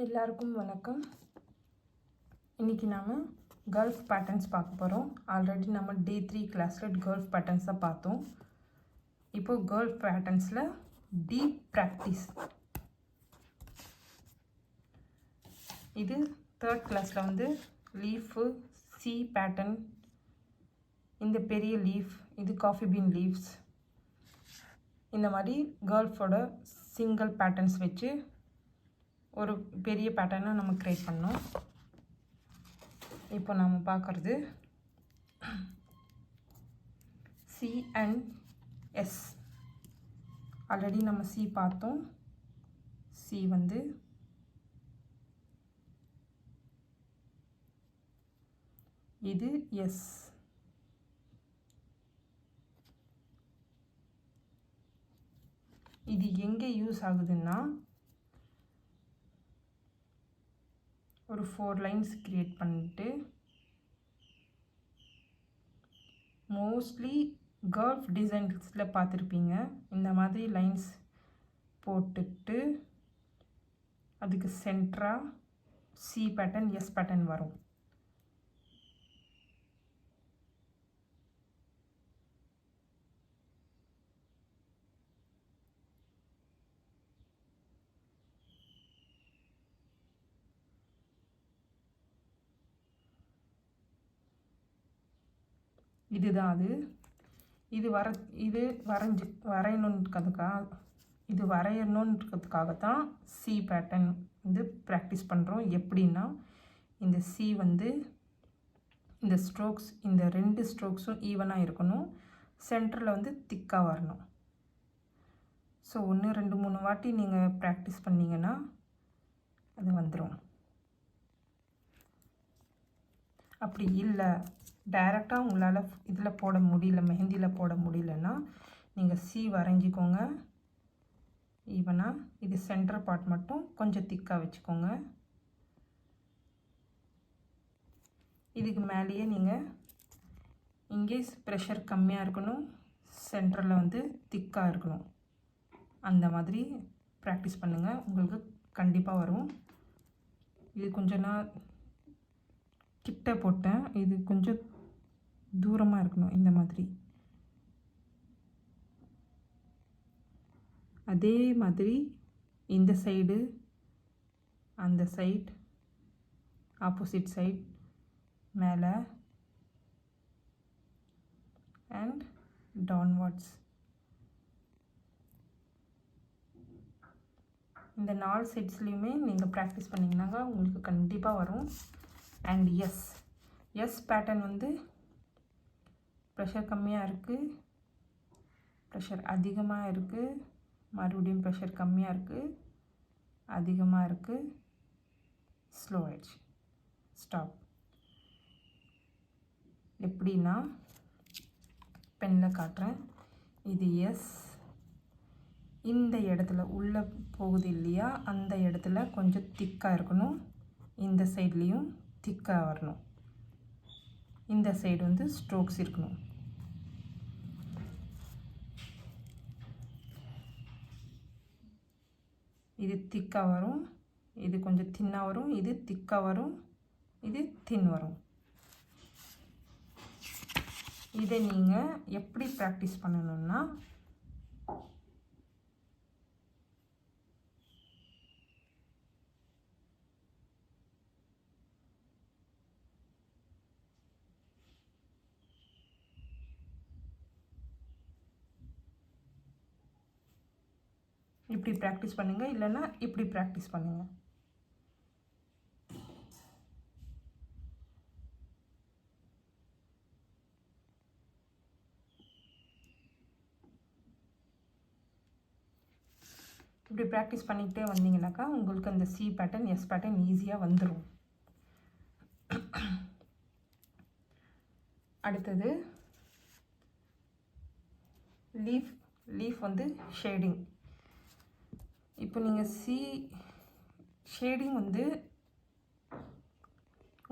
எல்லாருக்கும் வணக்கம். இன்றைக்கி நாம் கல்ஃப் பேட்டர்ன்ஸ் பார்க்க போகிறோம். ஆல்ரெடி நம்ம டே 3 கிளாஸில் கல்ஃப் பேட்டர்ன்ஸ் தான் பார்த்தோம். இப்போது கல்ஃப் பேட்டர்ன்ஸில் டீப் ப்ராக்டிஸ். இது 3rd கிளாஸில் வந்து லீஃபு சி பேட்டர்ன், இந்த பெரிய லீஃப், இது காஃபி பீன் லீவ்ஸ், இந்த மாதிரி கல்ஃபோட சிங்கிள் பேட்டர்ன்ஸ் வச்சு ஒரு பெரிய பேட்டர்னை நம்ம க்ரியேட் பண்ணோம். இப்போ நம்ம பார்க்குறது சி அண்ட் எஸ். ஆல்ரெடி நம்ம சி பார்த்தோம். சி வந்து இது எஸ். இது எங்கே யூஸ் ஆகுதுன்னா ஒரு 4 லைன்ஸ் க்ரியேட் பண்ணிட்டு மோஸ்ட்லி கல்ஃப் டிசைன்ஸில் பார்த்துருப்பீங்க. இந்த மாதிரி லைன்ஸ் போட்டுட்டு அதுக்கு சென்டராக சி பேட்டர்ன் எஸ் பேட்டர்ன் வரும். இதுதான் அது. இது வரையணுன்றதுக்காகத்தான் சி பேட்டர்ன் வந்து ப்ராக்டிஸ் பண்ணுறோம். எப்படின்னா இந்த சி வந்து இந்த ஸ்ட்ரோக்ஸ், இந்த 2 ஸ்ட்ரோக்ஸும் ஈவனாக இருக்கணும். சென்டரில் வந்து திக்காக வரணும். ஸோ 1 2 3 வாட்டி நீங்கள் ப்ராக்டிஸ் பண்ணிங்கன்னா அது வந்துடும். அப்படி இல்லை, டைரெக்டாக உங்களால் இதில் போட முடியல, மெஹந்தியில் போட முடியலன்னா நீங்கள் சி வரைஞ்சிக்கோங்க ஈவனாக. இது சென்டர் பார்ட் மட்டும் கொஞ்சம் திக்காக வச்சுக்கோங்க. இதுக்கு மேலேயே நீங்கள் இங்கே ப்ரெஷர் கம்மியாக இருக்கணும், சென்டரில் வந்து திக்காக இருக்கணும். அந்த மாதிரி ப்ராக்டிஸ் பண்ணுங்கள், உங்களுக்கு கண்டிப்பாக வரும். இது கொஞ்சம் நான் கிட்ட போட்டேன், இது கொஞ்சம் தூரமாக இருக்கணும். இந்த மாதிரி அதே மாதிரி இந்த சைடு, அந்த சைட், ஆப்போசிட் சைட், மேலே அண்ட் டவுன்வர்ட்ஸ். இந்த 4 சைட்ஸ்லேயுமே நீங்கள் ப்ராக்டிஸ் பண்ணிங்கன்னாக்கா உங்களுக்கு கண்டிப்பாக வரும். அண்ட் எஸ் பேட்டர்ன் வந்து ப்ரெஷர் கம்மியாக இருக்குது, ப்ரெஷர் அதிகமாக இருக்குது, மறுபடியும் ப்ரெஷர் கம்மியாக இருக்குது, அதிகமாக இருக்குது, ஸ்லோ ஆயிடுச்சு, ஸ்டாப். எப்படின்னா பெனில் காட்டுறேன். இது எஸ். இந்த இடத்துல உள்ளே போகுது இல்லையா, அந்த இடத்துல கொஞ்சம் திக்காக இருக்கணும். இந்த சைட்லேயும் திக்காக வரணும். இந்த சைடு வந்து ஸ்ட்ரோக்ஸ் இருக்கணும். இது திக்காக வரும், இது கொஞ்சம் தின்னாக வரும், இது திக்காக வரும், இது தின் வரும். இதை நீங்கள் எப்படி ப்ராக்டிஸ் பண்ணணும்னா இப்படி ப்ராக்டிஸ் பண்ணுங்கள், இல்லைன்னா இப்படி ப்ராக்டிஸ் பண்ணுங்கள். இப்படி ப்ராக்டிஸ் பண்ணிக்கிட்டே வந்தீங்கன்னாக்கா உங்களுக்கு அந்த சி பேட்டர்ன் எஸ் பேட்டர்ன் ஈஸியாக வந்துடும். அடுத்தது லீஃப் வந்து ஷேடிங். இப்போ நீங்கள் ஷேடிங் வந்து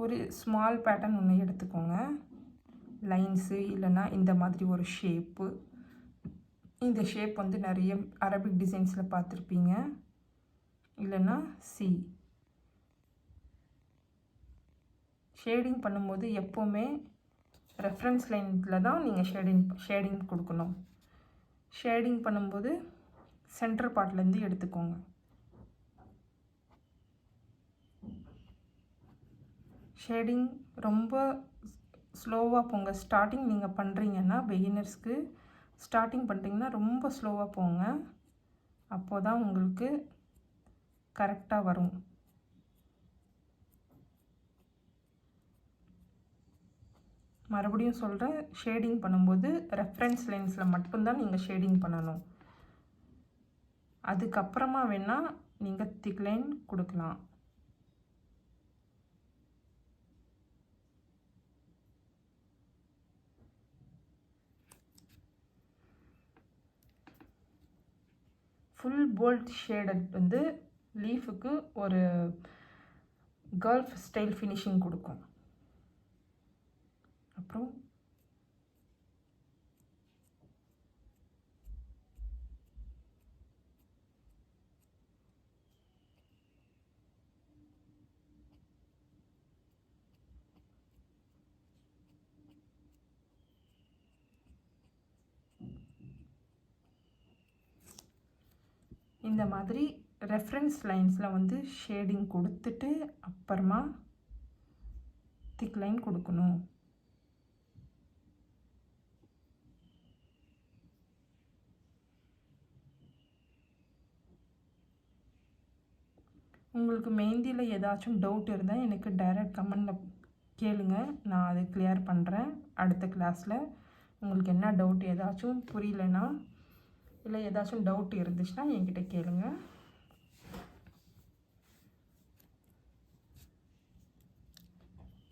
ஒரு ஸ்மால் பேட்டர்ன் ஒன்று எடுத்துக்கோங்க. லைன்ஸு இல்லைன்னா இந்த மாதிரி ஒரு ஷேப்பு. இந்த ஷேப் வந்து நிறைய அரபிக் டிசைன்ஸில் பார்த்துருப்பீங்க. இல்லைன்னா சி ஷேடிங் பண்ணும்போது எப்போவுமே ரெஃபரன்ஸ் லைனில் தான் நீங்கள் ஷேடிங் கொடுக்கணும். ஷேடிங் பண்ணும்போது சென்டர் பார்ட்லேருந்து எடுத்துக்கோங்க. ஷேடிங் ரொம்ப ஸ்லோவாக போங்க. ஸ்டார்டிங் நீங்கள் பண்ணுறீங்கன்னா பிகினர்ஸ்க்கு ஸ்டார்டிங் பண்ணுறீங்கன்னா ரொம்ப ஸ்லோவாக போங்க. அப்போ தான் உங்களுக்கு கரெக்டாக வரும். மறுபடியும் சொல்கிறேன், ஷேடிங் பண்ணும்போது ரெஃபரன்ஸ் லைன்ஸில் மட்டும்தான் நீங்கள் ஷேடிங் பண்ணணும். அதுக்கப்புறமா வேணால் நீங்கள் திக் லைன் கொடுக்கலாம். ஃபுல் போல்ட் ஷேடட் வந்து லீஃபுக்கு ஒரு கல்ஃப் ஸ்டைல் ஃபினிஷிங் கொடுக்கும். அப்புறம் இந்த மாதிரி ரெஃபரன்ஸ் லைன்ஸில் வந்து ஷேடிங் கொடுத்துட்டு அப்புறமா திக் லைன் கொடுக்கணும். உங்களுக்கு மெஹந்தியில் ஏதாச்சும் டவுட் இருந்தால் எனக்கு டைரக்ட் கமெண்டில் கேளுங்க, நான் அதை கிளியர் பண்ணுறேன் அடுத்த கிளாஸில். உங்களுக்கு என்ன டவுட் ஏதாச்சும் புரியலன்னா இல்லை ஏதாச்சும் டவுட் இருந்துச்சுன்னா என்கிட்ட கேளுங்க.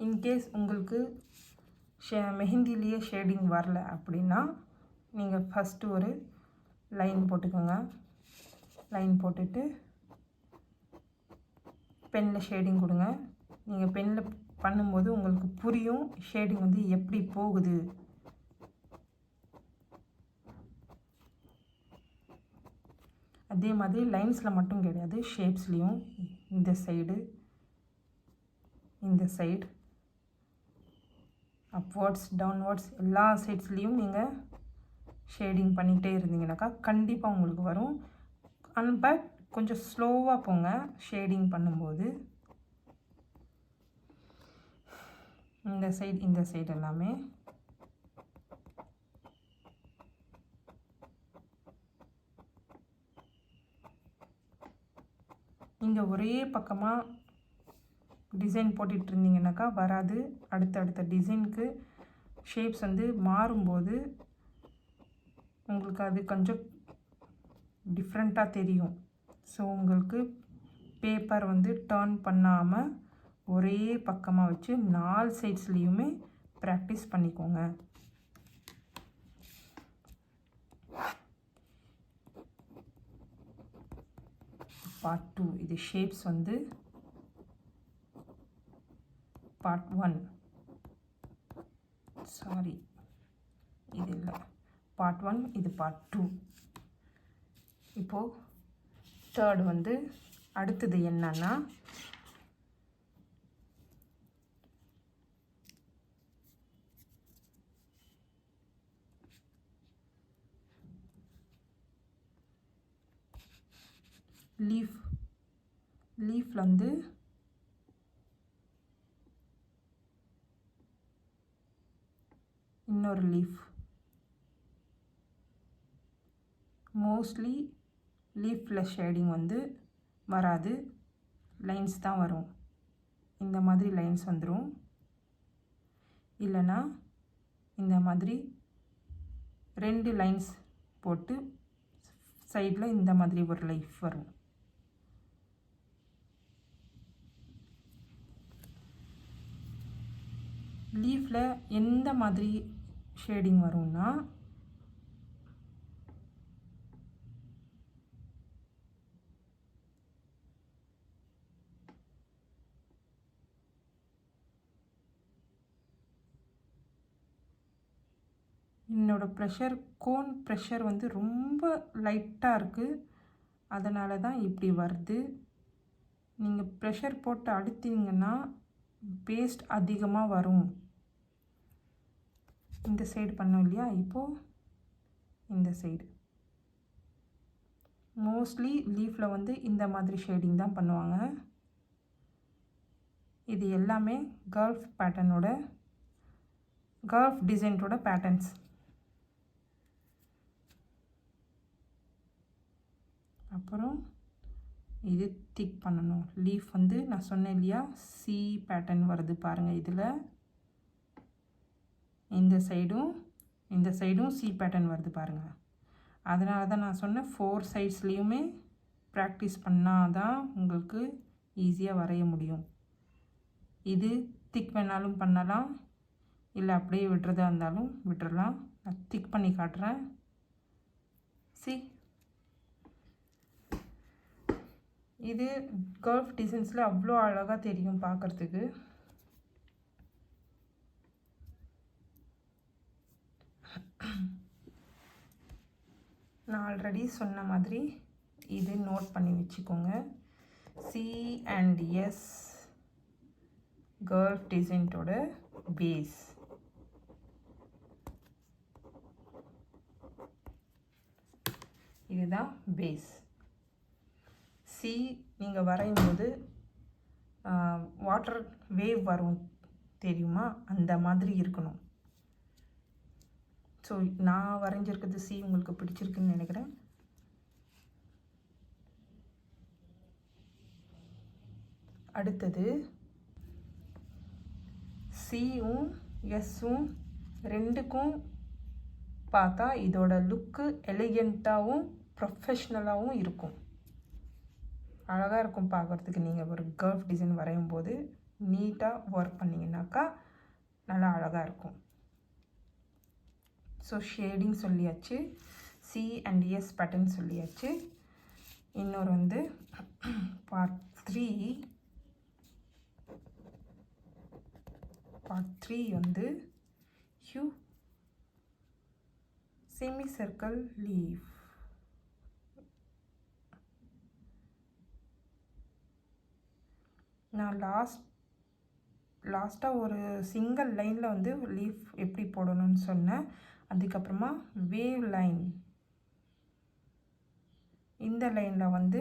இன்கேஸ் உங்களுக்கு மெஹந்திலேயே ஷேடிங் வரல அப்படின்னா நீங்கள் ஃபஸ்ட்டு ஒரு லைன் போட்டுக்கோங்க. லைன் போட்டுட்டு பெனில் ஷேடிங் கொடுங்க. நீங்கள் பெனில் பண்ணும்போது உங்களுக்கு புரியும் ஷேடிங் வந்து எப்படி போகுது. அதே மாதிரி லைன்ஸில் மட்டும் கிடையாது, ஷேப்ஸ்லேயும் இந்த சைடு இந்த சைடு அப்வர்ட்ஸ் டவுன்வர்ட்ஸ் எல்லா சைட்ஸ்லேயும் நீங்கள் ஷேடிங் பண்ணிகிட்டே இருந்தீங்கன்னாக்கா கண்டிப்பாக உங்களுக்கு வரும். பட் கொஞ்சம் ஸ்லோவாக போங்க ஷேடிங் பண்ணும்போது. இந்த சைடு எல்லாமே நீங்கள் ஒரே பக்கமாக டிசைன் போட்டுட்டு இருந்தீங்கன்னாக்கா வராது. அடுத்தடுத்த டிசைனுக்கு ஷேப்ஸ் வந்து மாறும்போது உங்களுக்கு அது கொஞ்சம் டிஃப்ரெண்ட்டாக தெரியும். ஸோ உங்களுக்கு பேப்பர் வந்து டர்ன் பண்ணாமல் ஒரே பக்கமாக வச்சு 4 சைட்ஸ்லேயுமே ப்ராக்டிஸ் பண்ணிக்கோங்க. பார்ட் 2 இது ஷேப்ஸ் வந்து பார்ட் 1 சாரி இது இல்லை பார்ட் 1 இது பார்ட் 2. இப்போது தேர்ட் வந்து அடுத்தது என்னன்னா லீஃப்ல வந்து இன்னொரு லீஃப். மோஸ்ட்லி லீஃபில் ஷேடிங் வந்து வராது, லைன்ஸ் தான் வரும். இந்த மாதிரி லைன்ஸ் வந்துடும். இல்லைன்னா இந்த மாதிரி 2 லைன்ஸ் போட்டு சைடில் இந்த மாதிரி ஒரு லீஃப் வரும். லீஃபில் எந்த மாதிரி ஷேடிங் வரும்னா என்னோடய கோன் ப்ரெஷர் வந்து ரொம்ப லைட்டாக இருக்குது, அதனால தான் இப்படி வருது. நீங்கள் ப்ரெஷர் போட்டு அழுத்தினீங்கன்னா பேஸ்ட் அதிகமாக வரும். இந்த சைடு பண்ணோம் இல்லையா, இப்போது இந்த சைடு மோஸ்ட்லி லீஃபில் வந்து இந்த மாதிரி ஷேடிங் தான் பண்ணுவாங்க. இது எல்லாமே கல்ஃப் பேட்டர்னோட கல்ஃப் டிசைனோட பேட்டர்ன்ஸ். அப்புறம் இது திக் பண்ணணும். லீஃப் வந்து நான் சொன்னேன் இல்லையா, சி பேட்டர்ன் வருது பாருங்கள். இதில் இந்த சைடும் சி பேட்டர்ன் வருது பாருங்கள். அதனால தான் நான் சொன்னேன் 4 சைட்ஸ்லேயுமே ப்ராக்டிஸ் பண்ணால் தான் உங்களுக்கு ஈஸியாக வரைய முடியும். இது திக் வேணாலும் பண்ணலாம், இல்லை அப்படியே விட்டுறதா இருந்தாலும் விட்டுறலாம். நான் திக் பண்ணி காட்டுறேன். சி, இது கல்ஃப் டிசைன்ஸில் அவ்வளோ அழகாக தெரியும் பார்க்குறதுக்கு. நான் ஆல்ரெடி சொன்ன மாதிரி இது நோட் பண்ணி வச்சுக்கோங்க. C&S கல்ஃப் டிசைனோட பேஸ். இதுதான் பேஸ். சி நீங்கள் வரையும் போது வாட்டர் வேவ் வரும் தெரியுமா, அந்த மாதிரி இருக்கணும். ஸோ நான் வரைஞ்சிருக்கிறது சி உங்களுக்கு பிடிச்சிருக்குன்னு நினைக்கிறேன். அடுத்தது சியும் எஸ்ஸும் ரெண்டுக்கும் பார்த்தா இதோட லுக்கு எலிகெண்ட்டாகவும் ப்ரொஃபஷ்னலாகவும் இருக்கும். அழகாக இருக்கும் பார்க்குறதுக்கு. நீங்கள் ஒரு கல்ஃப் டிசைன் வரையும் போது நீட்டாக ஒர்க் பண்ணிங்கனாக்கா நல்லா அழகாக இருக்கும். ஸோ ஷேடிங் சொல்லியாச்சு, C&S பேட்டர்ன் சொல்லியாச்சு. இன்னொரு வந்து பார்ட் 3 வந்து செமி சர்க்கிள் லீஃப். நான் லாஸ்ட்டாக ஒரு சிங்கிள் லைனில் வந்து லீஃப் எப்படி போடணும்னு சொன்னேன். அதுக்கப்புறமா வேவ் லைன், இந்த லைனில் வந்து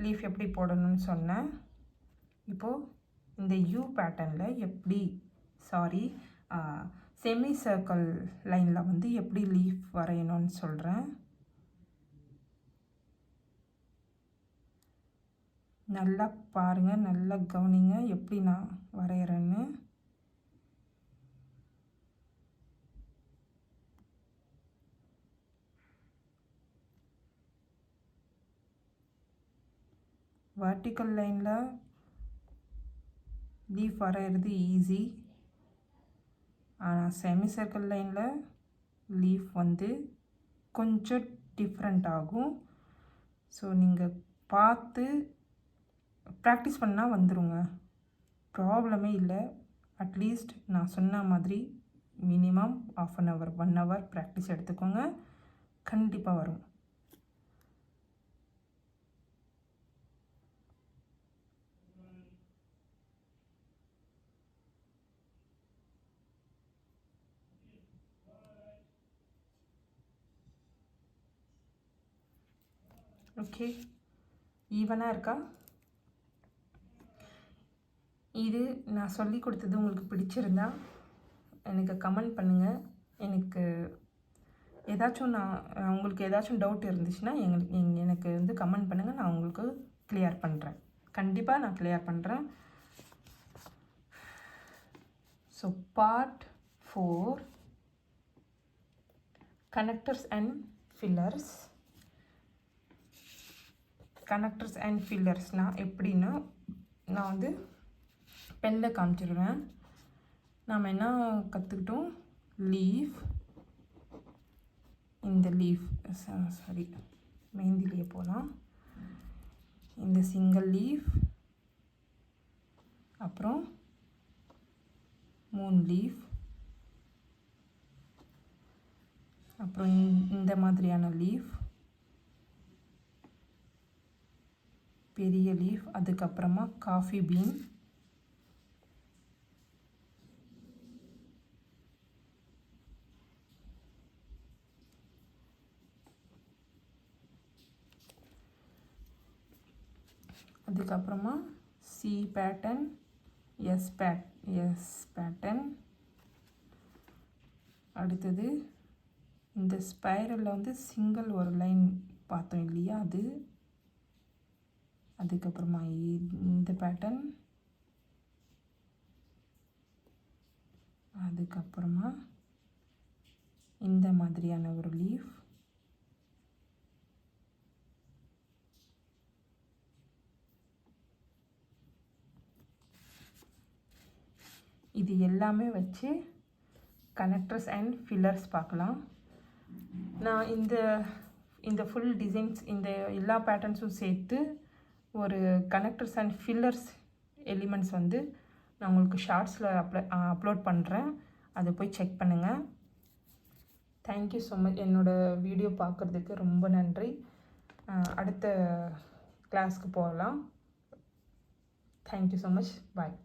லீஃப் எப்படி போடணும்னு சொன்னேன். இப்போது இந்த யூ பேட்டர்னில் எப்படி செமி சர்க்கிள் லைனில் வந்து எப்படி லீஃப் வரையணும்னு சொல்கிறேன். நல்லா பாருங்கள், நல்லா கவனிங்க எப்படி நான் வரைகிறேன்னு. வெர்டிக்கல் லைனில் லீஃப் வரைகிறது ஈஸி, ஆனால் செமி சர்க்கிள் லைனில் லீஃப் வந்து கொஞ்சம் டிஃப்ரெண்ட் ஆகும். ஸோ நீங்கள் பார்த்து ப்ராக்டிஸ் பண்ணால் வந்துடுங்க, ப்ராப்ளமே இல்லை. அட்லீஸ்ட் நான் சொன்ன மாதிரி மினிமம் 1/2 hour 1 hour ப்ராக்டிஸ் எடுத்துக்கோங்க, கண்டிப்பாக வரும். ஓகே, ஈவனாக இருக்கா? இது நான் சொல்லி கொடுத்தது உங்களுக்கு பிடிச்சிருந்தா எனக்கு கமெண்ட் பண்ணுங்கள். உங்களுக்கு ஏதாச்சும் டவுட் இருந்துச்சுன்னா எனக்கு வந்து கமெண்ட் பண்ணுங்கள், நான் உங்களுக்கு கிளியர் பண்ணுறேன். கண்டிப்பாக நான் கிளியர் பண்ணுறேன். ஸோ பார்ட் 4 கனெக்டர்ஸ் அண்ட் ஃபில்லர்ஸ்னால் எப்படின்னா, நான் வந்து பெனில் காமிச்சிடுவேன். நாம் என்ன கற்றுக்கிட்டோம், இந்த லீஃப் மெஹந்திலேயே போகலாம். இந்த சிங்கிள் லீஃப், அப்புறம் 3 லீஃப், அப்புறம் இந்த மாதிரியான லீஃப், பெரிய லீஃப், அதுக்கப்புறமா காஃபி பீன், அதுக்கப்புறமா சி பேட்டர்ன், எஸ் பேட்டர்ன். அடுத்தது இந்த ஸ்பைரலில் வந்து சிங்கிள் ஒரு லைன் பார்த்தோம் இல்லையா, அது. அதுக்கப்புறமா இந்த பேட்டர்ன். அதுக்கப்புறமா இந்த மாதிரியான ஒரு லீஃப். இது எல்லாமே வச்சு கனெக்டர்ஸ் அண்ட் ஃபில்லர்ஸ் பார்க்கலாம். நான் இந்த ஃபுல் டிசைன்ஸ், இந்த எல்லா பேட்டர்ன்ஸும் சேர்த்து ஒரு கனெக்டர்ஸ் அண்ட் ஃபில்லர்ஸ் எலிமெண்ட்ஸ் வந்து நான் உங்களுக்கு ஷார்ட்ஸில் அப்லோட் பண்ணுறேன். அதை போய் செக் பண்ணுங்கள். Thank you so much. என்னோடய வீடியோ பார்க்குறதுக்கு ரொம்ப நன்றி. அடுத்த கிளாஸ்க்கு போகலாம். Thank you so much. பாய்.